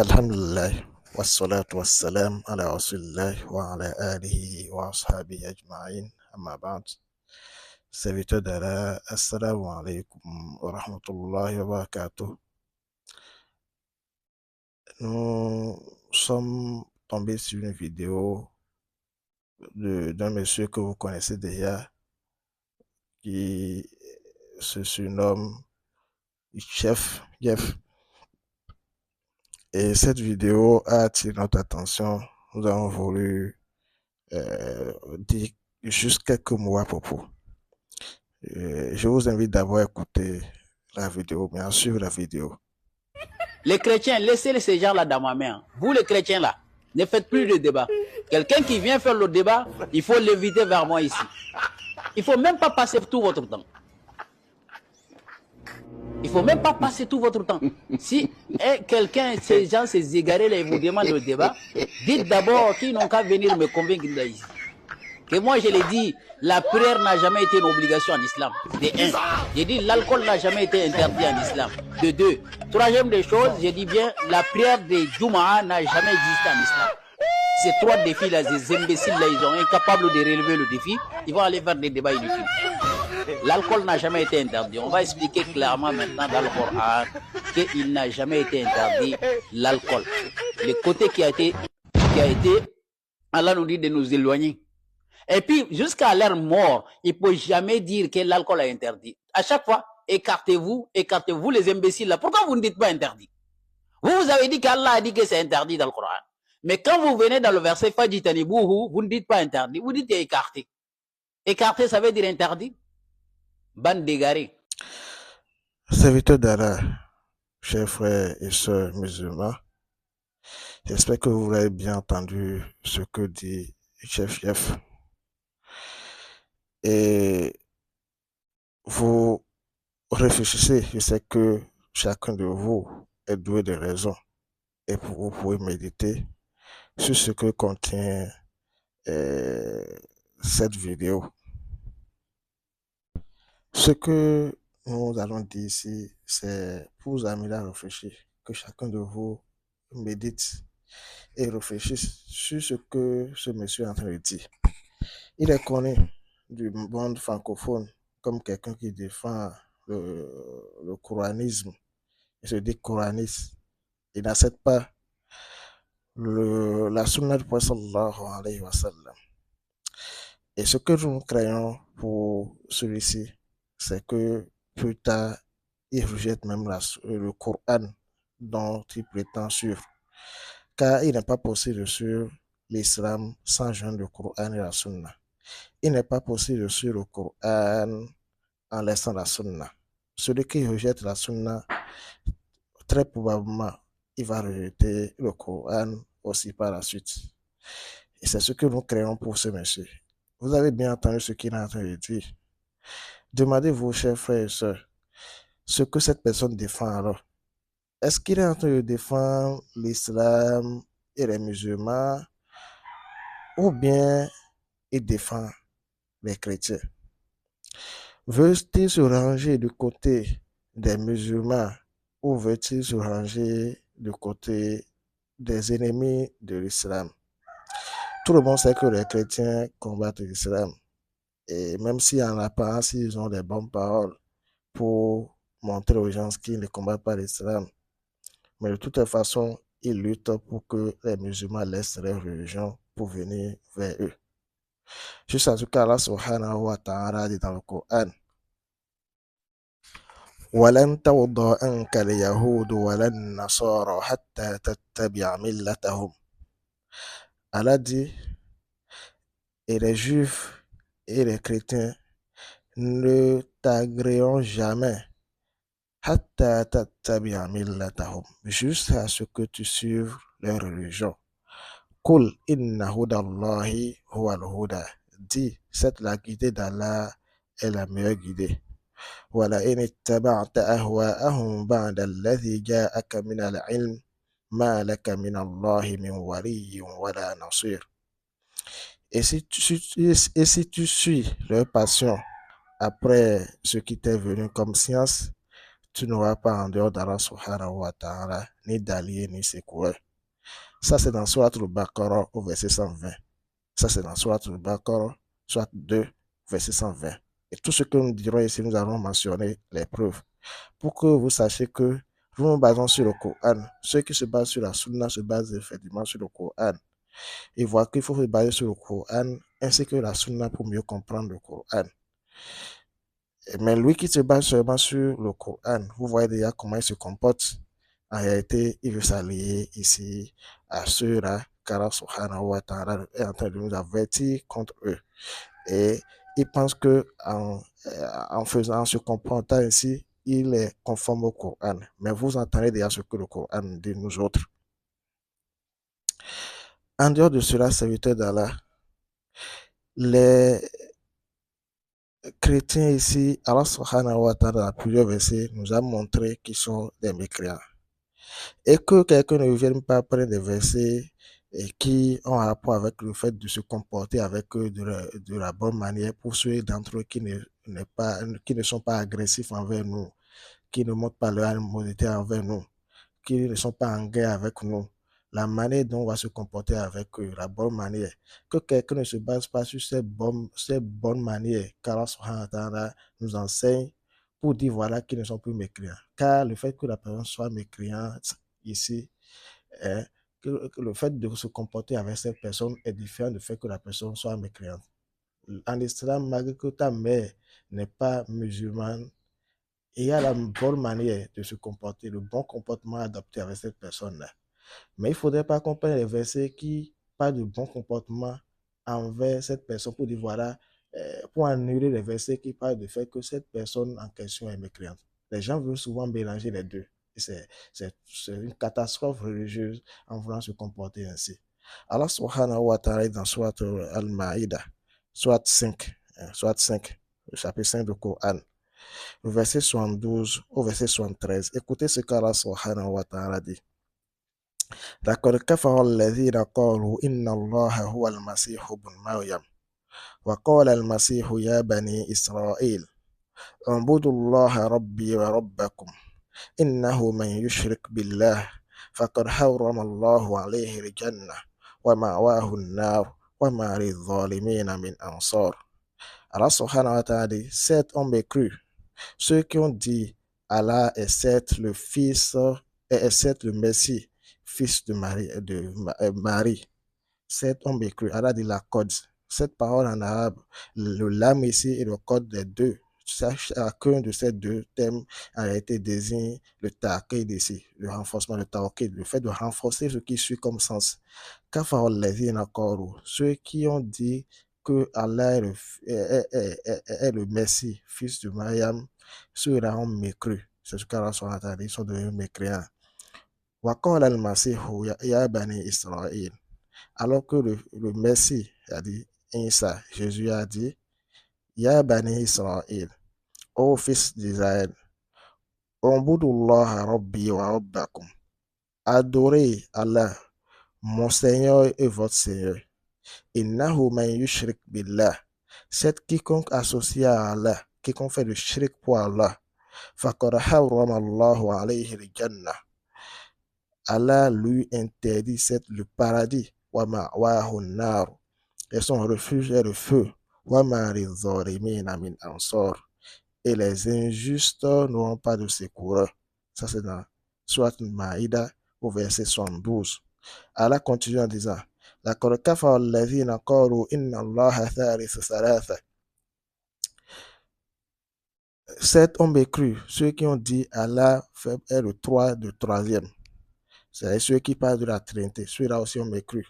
Alhamdulillah, wassalatu wassalam ala rasulillah wa ala alihi wa ashabihi ajma'in, amma ba'd. Serviteur d'Allah, assalamu alaikum wa rahmatullahi wa barakatuh. Nous sommes tombés sur une vidéo d'un monsieur que vous connaissez déjà, qui se surnomme Chef Jeff. Et cette vidéo a attiré notre attention. Nous avons voulu dire juste quelques mots à propos. Je vous invite d'abord à écouter la vidéo, bien sûr la vidéo. Les chrétiens, laissez ces gens-là dans ma main. Vous les chrétiens là, ne faites plus de débat. Quelqu'un qui vient faire le débat, il faut l'éviter vers moi ici. Il ne faut même pas passer tout votre temps. Il ne faut même pas passer tout votre temps. Si quelqu'un, ces gens, ces égarés là, ils vous demandent le débat, dites d'abord qu'ils n'ont qu'à venir me convaincre d'ici. Que moi je l'ai dit, la prière n'a jamais été une obligation en islam. De un. J'ai dit l'alcool n'a jamais été interdit en islam. De deux. Troisième des choses, j'ai dit bien, la prière des Jumu'ah n'a jamais existé en islam. Ces trois défis là, ces imbéciles là, ils sont incapables de relever le défi, ils vont aller faire des débats inutiles. L'alcool n'a jamais été interdit. On va expliquer clairement maintenant dans le Coran qu'il n'a jamais été interdit l'alcool. Le côté qui a été, Allah nous dit de nous éloigner. Et puis, jusqu'à leur mort, il ne peut jamais dire que l'alcool est interdit. À chaque fois, écartez-vous les imbéciles là. Pourquoi vous ne dites pas interdit? Vous avez dit qu'Allah a dit que c'est interdit dans le Coran. Mais quand vous venez dans le verset Fajitani Bouhou, vous ne dites pas interdit, vous dites écarté. Écarté, ça veut dire interdit. Bande d'égarés. Serviteur d'Allah, chers frères et sœurs musulmans, j'espère que vous avez bien entendu ce que dit Chef Jeff. Et vous réfléchissez, je sais que chacun de vous est doué de raison et vous pouvez méditer sur ce que contient cette vidéo. Ce que nous allons dire ici, c'est pour vous amener à réfléchir, que chacun de vous médite et réfléchisse sur ce que ce monsieur est en train de dire. Il est connu du monde francophone comme quelqu'un qui défend le coranisme. Il se dit coraniste. Il n'accepte pas la sunna du prophète sallallahu alayhi wa sallam. Et ce que nous craignons pour celui-ci, c'est que plus tard, il rejette même le Coran dont il prétend suivre. Car il n'est pas possible de suivre l'islam sans joindre le Coran et la sunna. Il n'est pas possible de suivre le Coran en laissant la sunna. Celui qui rejette la sunna, très probablement, il va rejeter le Coran aussi par la suite. Et c'est ce que nous créons pour ce monsieur. Vous avez bien entendu ce qu'il est en train de dire. Demandez-vous, chers frères et sœurs, ce que cette personne défend alors. Est-ce qu'il est en train de défendre l'islam et les musulmans ou bien il défend les chrétiens? Veut-il se ranger du côté des musulmans ou veut-il se ranger du côté des ennemis de l'islam? Tout le monde sait que les chrétiens combattent l'islam. Et même si en apparence, ils ont des bonnes paroles pour montrer aux gens qu'ils ne combattent pas l'islam. Mais de toute façon, ils luttent pour que les musulmans laissent leur religion pour venir vers eux. Juste en tout cas, Allah subhanahu wa ta'ala dit dans le Coran, وَلَنْ تَرْضَىٰ عَنْكَ الْيَهُودُ وَلَا النَّصَارَىٰ حَتَّىٰ تَتَّبِعَ مِلَّتَهُمْ. Allah dit, et les juifs et les chrétiens ne t'agréeront jamais حَتَّىٰ تَتَّبِعَ مِلَّتَهُمْ, jusqu'à ce que tu suives leur religion. Qul inna hudallahi huwal huda. Dis, c'est la guidée d'Allah est la meilleure guidée. ولئن اتبعت أهواءهم بعد الذي جاءك من العلم ما لك من الله من ولي ولا نصير. Et si tu suis leur passion après ce qui t'est venu comme science, tu n'auras pas en dehors d'Allah subhanahu wa ta'ala ni d'alliés ni secoureurs. Ça, c'est dans Surat al-Baqarah au verset 120. Ça, c'est dans Surat al-Baqarah, Surat 2, verset 120. Et tout ce que nous dirons ici, nous allons mentionner les preuves pour que vous sachiez que nous nous basons sur le Coran. Ceux qui se basent sur la Sunna se basent effectivement sur le Coran. Et voient qu'il faut se baser sur le Coran ainsi que la Sunna pour mieux comprendre le Coran. Mais lui qui se base seulement sur le Coran, vous voyez déjà comment il se comporte. En réalité, il veut s'allier ici à ceux-là, car subhanahu wa ta'ala est en train de nous avertir contre eux. Et il pense que en se comportant ainsi, il est conforme au Coran. Mais vous entendez déjà ce que le Coran dit nous autres. En dehors de cela, serviteur d'Allah, les chrétiens ici, Allah subhanahu wa ta'ala, dans plusieurs versets, nous a montré qu'ils sont des mécréants. Et que quelqu'un ne vienne pas prendre des versets qui ont rapport avec le fait de se comporter avec eux de la bonne manière pour ceux d'entre eux qui ne sont pas agressifs envers nous, qui ne montrent pas leur animosité envers nous, qui ne sont pas en guerre avec nous. La manière dont on va se comporter avec eux, la bonne manière. Que quelqu'un ne se base pas sur ces bonnes manières qu'Allah subhanahu wa ta'ala nous enseigne pour dire voilà qu'ils ne sont plus mécréants. Car le fait que la personne soit mécréante ici, hein, que le fait de se comporter avec cette personne est différent du fait que la personne soit mécréante. En islam, malgré que ta mère n'est pas musulmane, il y a la bonne manière de se comporter, le bon comportement adopté avec cette personne-là. Mais il ne faudrait pas qu'on prenne les versets qui parlent de bon comportement envers cette personne pour dire voilà, pour annuler les versets qui parlent du fait que cette personne en question est mécréante. Les gens veulent souvent mélanger les deux. C'est une catastrophe religieuse en voulant se comporter ainsi. Allah subhanahu wa ta'ala dans Surat Al-Ma'ida, Surat 5, le chapitre 5 du Coran, le verset 72 au verset 73. Écoutez ce qu'Allah subhanahu wa ta'ala dit. لقد كفر الذين قالوا إن الله هو المسيح ابن مريم وقال المسيح يا بني إسرائيل اعبدوا الله ربي وربكم إنه من يشرك بالله فقد حرم الله عليه الجنة ومأواه النار وما للظالمين من أنصار. Allah subhanahu wa ta'ala dit, certes on mécru, ceux qui ont dit Allah est certes le Fils et est certes le Messie, fils de Marie. Cet homme est cru. Allah dit la code. Cette parole en arabe, le lam ici et le code des deux. Chacun de ces deux thèmes a été désigné le ta'akid ici, le renforcement, le ta'akid, le fait de renforcer ce qui suit comme sens. Ceux qui ont dit que Allah est le Messie, fils de Mariam, ceux-là ont mécru. C'est ce qu'Allah a dit, ils sont devenus mécréants. وقال المسيح يا بني إسرائيل. Alors que le Messie a dit, Isa, Jésus a dit, Ya bani Israël, ô fils d'Israël, Ubudullaha Rabbi wa Rabbakum, adorez Allah, mon Seigneur et votre Seigneur. Innahu man yushrik billah, c'est quiconque associe à Allah, quiconque fait le shirk pour Allah, faqad harrama Allahu alayhi al-jannah. Allah lui interdit le paradis, et son refuge est le feu, et les injustes n'auront pas de secours. Ça c'est dans Surat Maïda au verset 72. Allah continue en disant, لقد كفر الذين قالوا إن الله ثالث ثلاثة. Cet homme est cru, ceux qui ont dit Allah est le troisième. C'est ceux qui parlent de la Trinité. Ceux-là aussi ont mécru.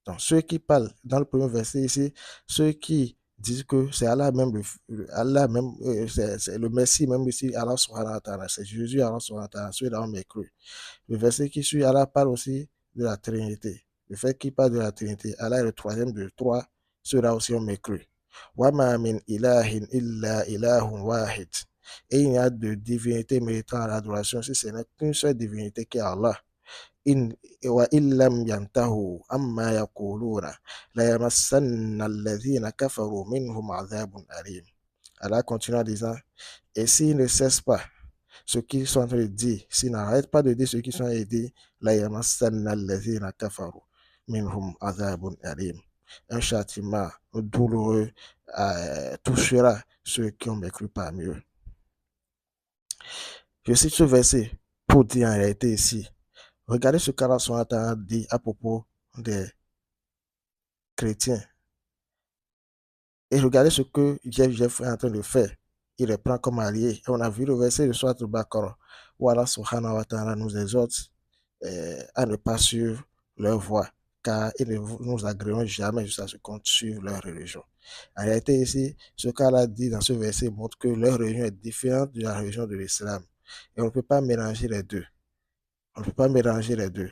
Donc, ceux qui parlent, dans le premier verset ici, ceux qui disent que c'est Allah même, c'est le Messie même ici, Allah subhanahu wa ta'ala, c'est Jésus, Allah subhanahu wa ta'ala, ceux-là ont mécru. Le verset qui suit, Allah parle aussi de la Trinité. Le fait qu'il parle de la Trinité, Allah est le troisième de trois, ceux-là aussi ont mécru. وَمَا مِنْ إِلَهٍ إِلَّا إِلَهٌ وَاحِدٌ. Et il n'y a de divinité méritant à l'adoration si ce n'est qu'une seule divinité qui est Allah. وإن لم ينتهوا عما يقولون ليمسن الذين كفروا منهم عذاب أليم. Allah continue en disant, et s'ils ne cessent pas ce qu'ils sont en train de dire, s'ils n'arrêtent pas de dire ce qu'ils sont en train de dire, la yamassanna allazina kafaru minhum adhabun alim. Un châtiment douloureux touchera ceux qui ont mécru parmi eux. Je cite ce verset pour dire en réalité ici, regardez ce qu'Allah a dit à propos des chrétiens. Et regardez ce que Jeff est en train de faire. Il les prend comme alliés. Et on a vu le verset de Surat al-Baqarah où Allah subhanahu wa ta'ala nous exhorte à ne pas suivre leur voie, car ils ne nous agréeront jamais jusqu'à ce qu'on suive leur religion. En réalité, ici, ce qu'Allah dit dans ce verset montre que leur religion est différente de la religion de l'islam. Et on ne peut pas mélanger les deux. On ne peut pas mélanger les deux.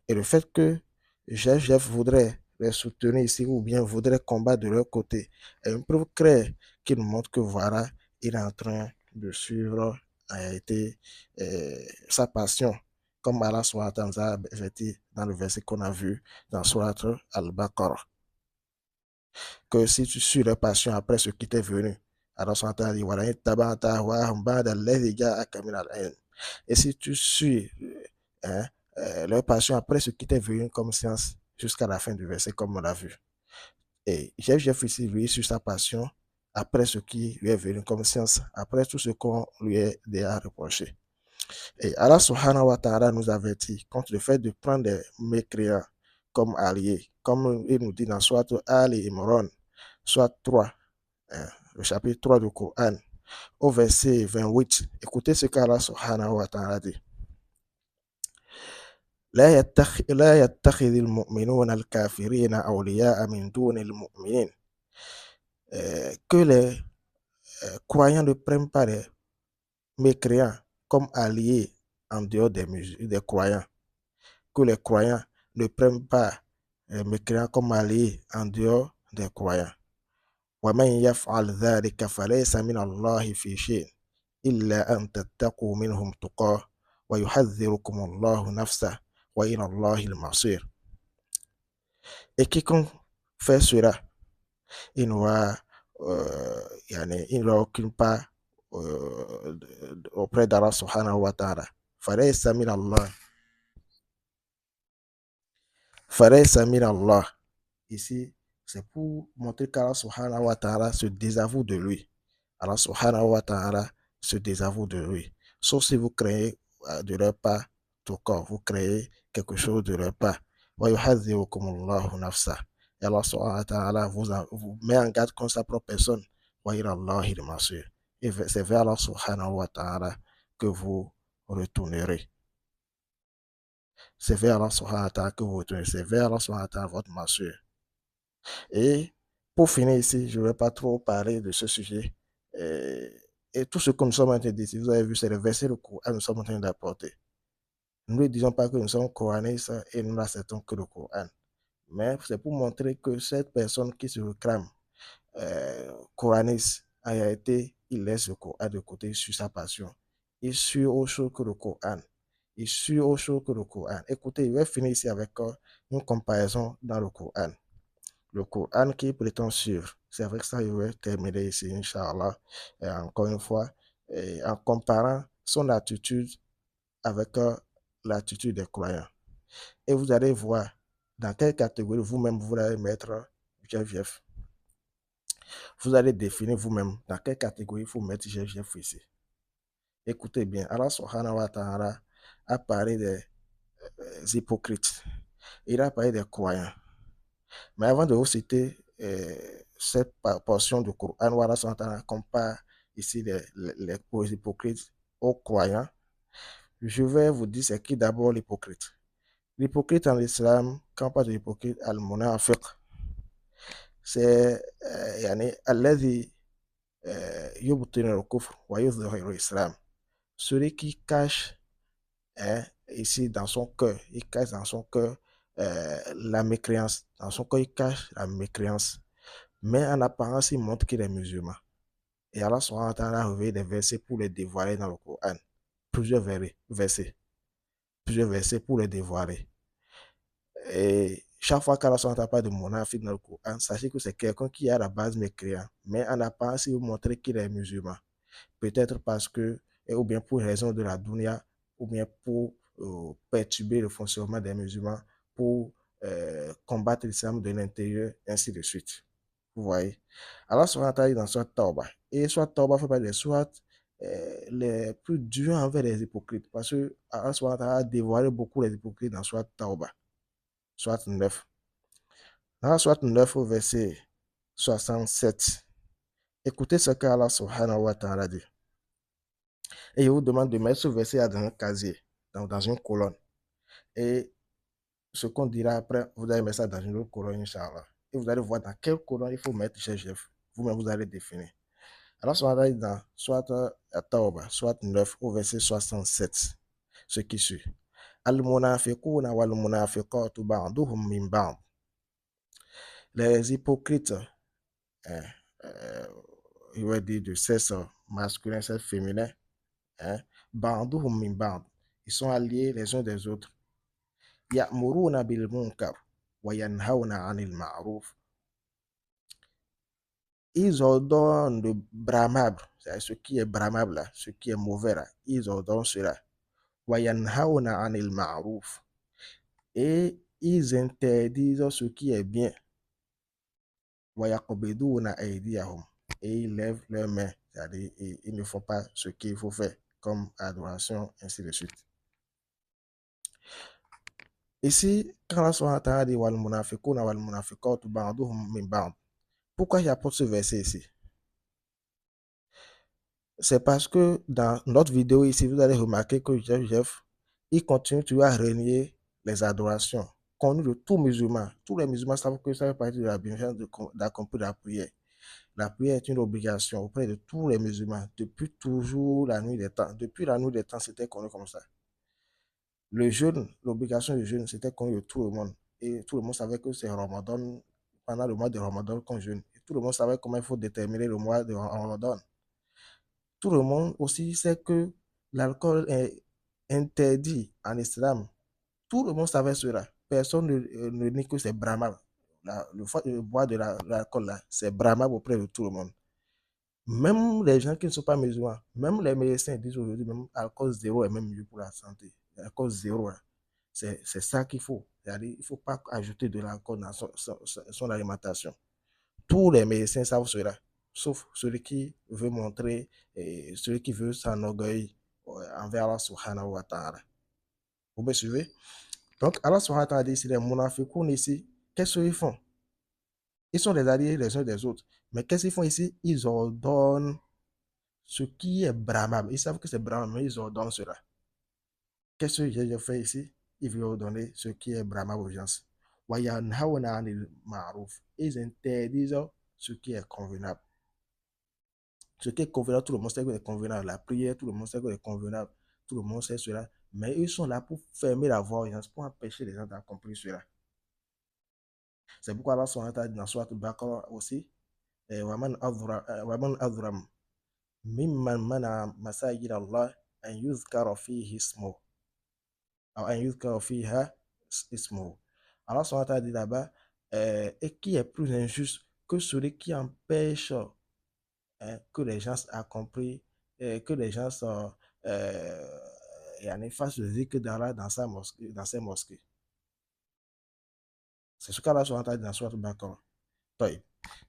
Et le fait que Jeff voudrait les soutenir ici ou bien voudrait combattre de leur côté est une preuve claire qui nous montre que voilà, il est en train de suivre en réalité sa passion, comme Allah SWT a dit dans le verset qu'on a vu dans Surat al-Baqarah. Que si tu suis leur passion après ce qui t'est venu, Allah SWT a dit voilà, et si tu suis leur passion après ce qui t'est venu comme science jusqu'à la fin du verset, comme on l'a vu. Et Jeff ici, lui, sur sa passion après ce qui lui est venu comme science, après tout ce qu'on lui a déjà reproché. Et Allah subhanahu wa ta'ala nous avertit contre le fait de prendre des mécréants comme alliés, comme il nous dit dans Surat Al-Imran, Surat 3, le chapitre 3 du Coran, au verset 28. Écoutez ce qu'Allah subhanahu wa ta'ala dit. لا يتخذ المؤمنون الكافرين أولياء من دون المؤمنين. Que les croyants ne prennent pas les mécréants comme alliés en dehors des croyants. Que les croyants ne prennent pas les mécréants comme alliés en dehors des croyants. ومن يفعل ذلك فليس من الله في شيء إلا أن تتقوا منهم تقاه ويحذركم الله نفسه وإلى الله المصير. Et quiconque fait cela, il n'aura aucune part auprès d'Allah subhanahu wa ta'ala. Falaysa min Allah. Ici, c'est pour montrer qu'Allah subhanahu wa ta'ala se désavoue de lui. Allah subhanahu wa ta'ala se désavoue de lui. Sauf si vous créez de leur part tout corps, vous créez quelque chose de leur part. Et Allah subhanahu wa ta'ala vous met en garde contre sa propre personne. Et c'est vers Allah subhanahu wa ta'ala que vous retournerez. C'est vers Allah subhanahu wa ta'ala que vous retournerez. C'est vers Allah subhanahu wa ta'ala votre masseur. Et pour finir ici, je ne vais pas trop parler de ce sujet. Et tout ce que nous sommes en train de dire, vous avez vu, c'est le verset du Coran que nous sommes en train d'apporter. Nous ne disons pas que nous sommes coranistes et nous n'acceptons que le Coran. Mais c'est pour montrer que cette personne qui se réclame coraniste, en réalité, il laisse le Coran de côté sur sa passion. Il suit autre chose que le Coran. Il suit autre chose que le Coran. Écoutez, je vais finir ici avec une comparaison dans le Coran. Le Coran qui prétend suivre. C'est avec ça que je vais terminer ici, Inch'Allah. Et encore une fois, en comparant son attitude avec l'attitude des croyants. Et vous allez voir dans quelle catégorie vous-même vous allez mettre Jeff. Vous allez définir vous-même dans quelle catégorie vous mettre Jeff ici. Écoutez bien, Allah subhanahu wa ta'ala a parlé des hypocrites. Il a parlé des croyants. Mais avant de vous citer cette portion du Coran, Allah subhanahu wa ta'ala compare ici les hypocrites aux croyants. Je vais vous dire c'est qui d'abord l'hypocrite. L'hypocrite en islam, quand on parle de l'hypocrite, al-munafiq, c'est alladhi yubtinu al-kufr wa yudhiru l'islam. Celui qui cache ici dans son cœur, il cache dans son cœur la mécréance. Dans son cœur, il cache la mécréance. Mais en apparence, il montre qu'il est musulman. Et Allah subhanahu wa ta'ala a révélé des versets pour les dévoiler dans le Coran. Plusieurs versets pour les dévoiler. Et chaque fois qu'Allah subhanahu wa ta'ala parle de monafik dans le Coran, sachez que c'est quelqu'un qui est à la base mécréant. Mais en apparence, il veut montrer qu'il est musulman. Peut-être parce que ou bien pour raison de la dunya, ou bien pour perturber le fonctionnement des musulmans, pour combattre l'islam de l'intérieur, ainsi de suite. Vous voyez. Alors, soit dans soit Tauba. Et soit Tauba fait partie des soit les plus durs envers les hypocrites. Parce que Allah a dévoilé beaucoup les hypocrites dans soit Tauba, soit 9. Dans soit 9 au verset 67. Écoutez ce qu'Allah subhanahu wa ta'ala dit. Et il vous demande de mettre ce verset dans un casier, dans une colonne. Et ce qu'on dira après, vous allez mettre ça dans une autre colonne, Inch'Allah. Et vous allez voir dans quelle colonne il faut mettre chez Jeff. Vous-même, vous allez définir. Alors, soit dans soit Tauba, soit 9 au verset 67, ce qui suit. Al-munafiquna wal-munafiqatu ba'duhum min ba'd. Les hypocrites, hein, il va dire de sexe masculin, sexe féminin, hein, ba'duhum min ba'd. Ils sont alliés les uns des autres. Ya'muruna bil munkar wa yanhauna 'anil ma'ruf. Ils ordonnent le bramable, c'est ce qui est bramable là, ce qui est mauvais là, ils ordonnent cela. Wa yanhauna 'anil ma'ruf. Et ils interdisent ce qui est bien. Wa yaqbiduna aydiyahum. Et ils lèvent leurs mains, c'est-à-dire ils ne font pas ce qu'il faut faire, comme adoration, ainsi de suite. Ici, quand la Sourate dit wal munafiquna wal munafiqatu ba'duhum min ba'd, pourquoi j'apporte ce verset ici? C'est parce que dans notre vidéo ici, vous allez remarquer que Jeff, il continue toujours à renier les adorations connues de tous musulmans. Tous les musulmans savent que ça fait partie de la bienfaisance d'accomplir la prière. La prière est une obligation auprès de tous les musulmans depuis toujours la nuit des temps. Depuis la nuit des temps, c'était connu comme ça. Le jeûne, l'obligation du jeûne, c'était connu de tout le monde. Et tout le monde savait que c'est Ramadan, pendant le mois de Ramadan qu'on jeûne. Et tout le monde savait comment il faut déterminer le mois de Ramadan. Tout le monde aussi sait que l'alcool est interdit en islam. Tout le monde savait cela. Personne ne nie que c'est bramable. Le bois de l'alcool, là, c'est bramable auprès de tout le monde. Même les gens qui ne sont pas musulmans, même les médecins disent aujourd'hui, même alcool zéro est même mieux pour la santé. Alcool zéro, c'est ça qu'il faut. Il ne faut pas ajouter de l'alcool dans son alimentation. Tous les médecins savent cela, sauf celui qui veut montrer, et celui qui veut s'enorgueillir envers Allah subhanahu wa ta'ala. Vous me suivez? Donc, Allah subhanahu wa ta'ala dit ici, les munafiqoun ici, qu'est-ce qu'ils font? Ils sont des alliés les uns des autres. Mais qu'est-ce qu'ils font ici? Ils ordonnent ce qui est bramable. Ils savent que c'est bramable, mais ils ordonnent cela. Qu'est-ce que j'ai fait ici? Il veut ordonner ce qui est bramable aux gens. Ils interdisent ce qui est convenable. Ce qui est convenable, tout le monde sait que c'est convenable. La prière, tout le monde sait que c'est convenable. Tout le monde sait cela. Mais ils sont là pour fermer la voie aux gens, pour empêcher les gens d'accomplir cela. C'est pourquoi Allah SWT dit dans Surat al-Baqarah aussi, وَمَنْ أَظْلَمُ مِمَّنْ مَنَعَ مَسَاجِدَ اللَّهِ أَنْ يُذْكَرَ فِيهِ اسْمُهُ أو أن يذكر فيها اسمه. Allah SWT dit là-bas, et qui est plus injuste que celui qui empêche que les gens accomplissent, que les gens fassent le zikr d'Allah dans ses mosquées. C'est ce qu'Allah SWT dit dans Surat al-Baqarah.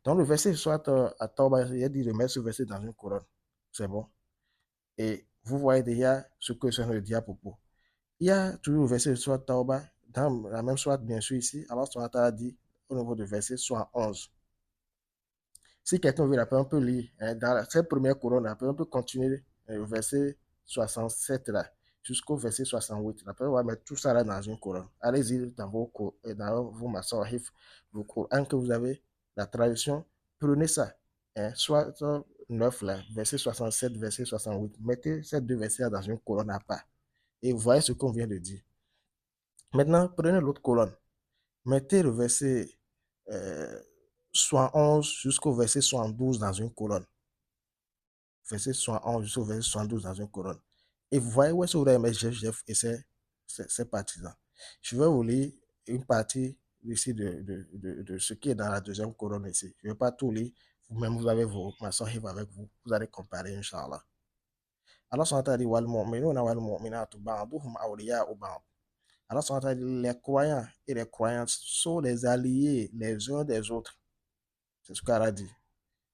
Donc le verset soit à Tauba, il a dit de mettre ce verset dans une couronne. C'est bon. Et vous voyez déjà ce que c'est le diable pour. Il y a toujours le verset de Surat Tauba, dans la même Surat, bien sûr, ici. Alors, Surat a dit, au niveau du verset, Surat 11. Si quelqu'un veut, on peut lire, dans cette première couronne, on peut continuer le verset 67 là, jusqu'au verset 68. Après, on va mettre tout ça là dans une couronne. Allez-y dans vos masahif, vos Corans que vous avez, la traduction, prenez ça. Soit 9 là, verset 67, verset 68. Mettez ces deux versets dans une couronne à part. Et vous voyez ce qu'on vient de dire. Maintenant, prenez l'autre colonne. Mettez le verset 71 jusqu'au verset 72 dans une colonne. Verset 71 jusqu'au verset 72 dans une colonne. Et vous voyez où est-ce que vous allez mettre Jeff et ses partisans. Je vais vous lire une partie ici de ce qui est dans la deuxième colonne ici. Je ne vais pas tout lire. Vous-même, vous avez vos maçons avec vous. Vous allez comparer, Inch'Allah. Allah SWT dit wal mu'minuna wal mu'minatu ba'duhum awliya'u ba'd. Allah SWT dit les croyants et les croyantes sont les alliés les uns des autres. C'est ce qu'Allah dit.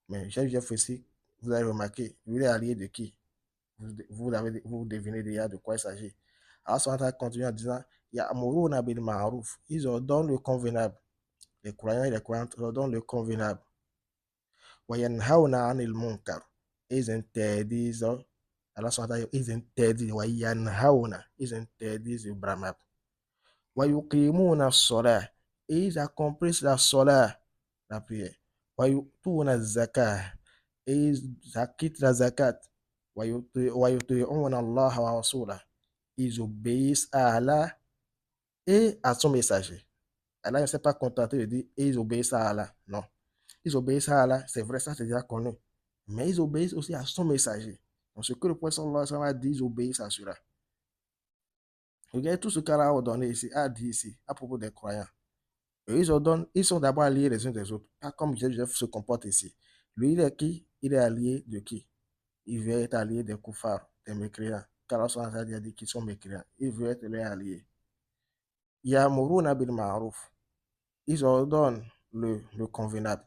Mais j'ai fait ici, vous avez remarqué, lui est allié de qui? Vous devinez déjà de quoi il s'agit. Allah SWT continue en disant Ya'muruna bil ma'ruf. Ils ordonnent le convenable. Les croyants et les croyantes ordonnent le convenable. Wa yanhauna 'anil munkar. Ils interdisent. Allah SWT ils interdisent. Wa yanhauna. Ils interdisent le bramable. Wa yuqimuna as-salah. Ils accomplissent la salah, la prière. Wa yu'tuna az-zakah. Ils acquittent la zakat. Wa yuti'una Allah wa rasulah. Ils obéissent à Allah et à son messager. Allah ne s'est pas contenté de dire ils obéissent à Allah. Non. Ils obéissent à Allah, c'est vrai, ça c'est déjà connu. Mais ils obéissent aussi à son messager. Donc ce que le prophète sallallahu alayhi wa sallam a dit, ils obéissent à cela. Regardez tout ce qu'Allah a ordonné ici, a dit ici, à propos des croyants. Et ils sont d'abord alliés les uns des autres. Pas comme Joseph se comporte ici. Lui, il est qui? Il est allié de qui? Il veut être allié des koufars, des mécréants. Car Allah a dit qu'ils sont mécréants. Il veut être les alliés. Ya'muruna bil ma'ruf. Ils ordonnent le convenable.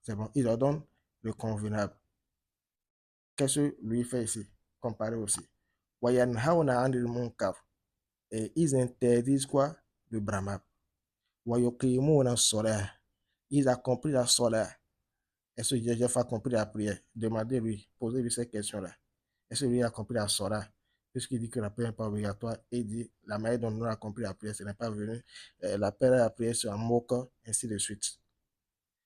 C'est bon, ils ordonnent le convenable. Qu'est-ce que lui fait ici? Comparé aussi. Wayanhauna 'anil munkar. Et ils interdisent quoi? Le bramable. Wayuqimuna as-salah. Ils accomplissent la salah. Est-ce que Jésus a accompli la prière? Demandez-lui, posez-lui cette question-là. Est-ce que lui a accompli la salah? Puisqu'il dit que la prière n'est pas obligatoire, et il dit la manière dont nous avons accompli la prière, ce n'est pas venu. La prière se moque, ainsi de suite.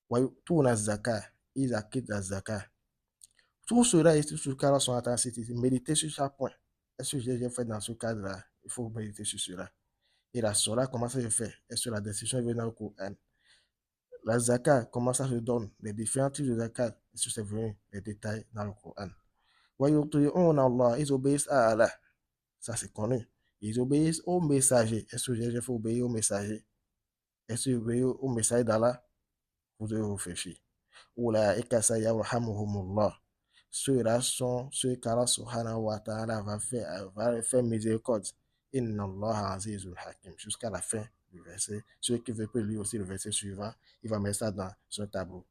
Wayu'tuna az-zakah. Ils acquittent la zakat. Tout cela est sur le cadre sont intensité. Méditer sur chaque point. Est-ce que j'ai fait dans ce cadre-là? Il faut méditer sur cela. Et la Sola, comment ça se fait? Est-ce que la décision vient dans le Coran? La Zakat, comment ça se donne? Les différents types de Zakat. Est-ce que c'est venu les détails dans le Coran? Ils obéissent à Allah. Ça, c'est connu. Ils obéissent au messager. Est-ce que j'ai fait obéir au messager? Est-ce que obéir au messager d'Allah? Vous devez réfléchir. Oulaïka sayarhamuhumullah. Ceux-là sont ceux qu'Allah subhanahu wa ta'ala va faire miséricorde. Inna Allah azizul hakim. Jusqu'à la fin du verset. Ceux qui veulent peut lire aussi le verset suivant, il va mettre ça dans son tableau.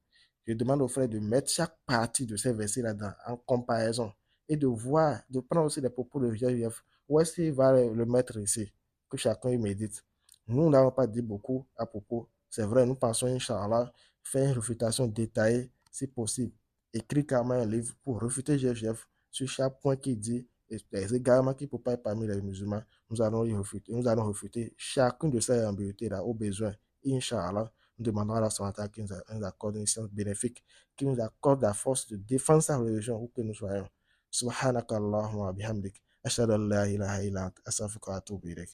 Je demande aux frères de mettre chaque partie de ces versets là-dedans en comparaison et de voir, de prendre aussi les propos de Jésus. Où est-ce qu'il va le mettre ici? Que chacun y médite. Nous n'avons pas dit beaucoup à propos. C'est vrai, nous pensons, Inch'Allah, faire une réfutation détaillée si possible. Écrit carrément un livre pour réfuter GFGF sur chaque point qui dit les égarements qui ne peuvent pas être parmi les musulmans. Nous allons réfuter chacune de ces ambiguïtés-là au besoin. Inch'Allah, nous demandons à la Santa qui nous accorde une science bénéfique, qui nous accorde la force de défendre sa religion où que nous soyons. Subhanakallahumma bihamdik. Ashhadu an la ilaha illa anta astaghfiruka wa atubu ilayk.